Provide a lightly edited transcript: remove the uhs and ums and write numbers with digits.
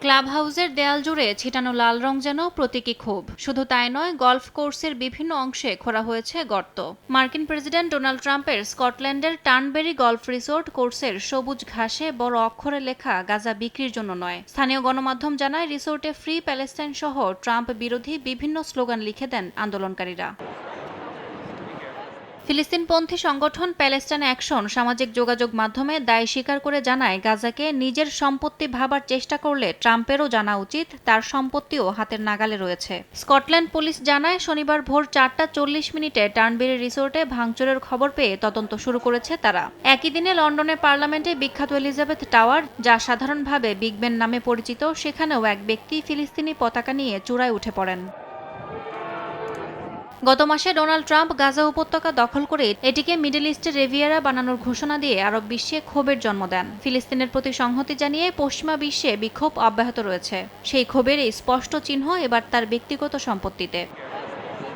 Club হাউসের দেয়াল জুড়ে ছিটানো লাল রং যেন প্রতীকী ক্ষোভ। শুধু তাই নয়, গলফ কোর্সের বিভিন্ন অংশে খোঁড়া হয়েছে গর্ত। মার্কিন প্রেসিডেন্ট ডোনাল্ড ট্রাম্পের স্কটল্যান্ডের টার্নবেরি গলফ রিসোর্ট কোর্সের সবুজ ঘাসে বড় অক্ষরে লেখা গাজা বিক্রির জন্য নয়। স্থানীয় গণমাধ্যম জানায়, রিসোর্টে ফ্রি প্যালেস্টাইন সহ ট্রাম্প বিরোধী বিভিন্ন স্লোগান লিখে দেন আন্দোলনকারীরা। ফিলিস্তিনপন্থী সংগঠন প্যালেস্টাইন অ্যাকশন সামাজিক যোগাযোগ মাধ্যমে দায় স্বীকার করে জানায়, গাজাকে নিজের সম্পত্তি ভাবার চেষ্টা করলে ট্রাম্পেরও জানা উচিত তার সম্পত্তিও হাতের নাগালে রয়েছে। স্কটল্যান্ড পুলিশ জানায়, শনিবার ভোর 4:40 টার্নবেরি রিসোর্টে ভাঙচুরের খবর পেয়ে তদন্ত শুরু করেছে তারা। একই দিনে লন্ডনের পার্লামেন্টে বিখ্যাত এলিজাবেথ টাওয়ার, যা সাধারণভাবে বিগ বেন নামে পরিচিত, সেখানেও এক ব্যক্তি ফিলিস্তিনি পতাকা নিয়ে চূড়ায় উঠে পড়েন। গত মাসে ডোনাল্ড ট্রাম্প গাজা উপত্যকা দখল করে এটিকে মিডল ইস্টের রিভিয়েরা বানানোর ঘোষণা দিয়ে আরব বিশ্বে ক্ষোভের জন্ম দেন। ফিলিস্তিনের প্রতি সংহতি জানিয়ে পশ্চিমা বিশ্বে বিক্ষোভ অব্যাহত রয়েছে। সেই ক্ষোভের স্পষ্ট চিহ্ন এবার তার ব্যক্তিগত সম্পত্তিতে।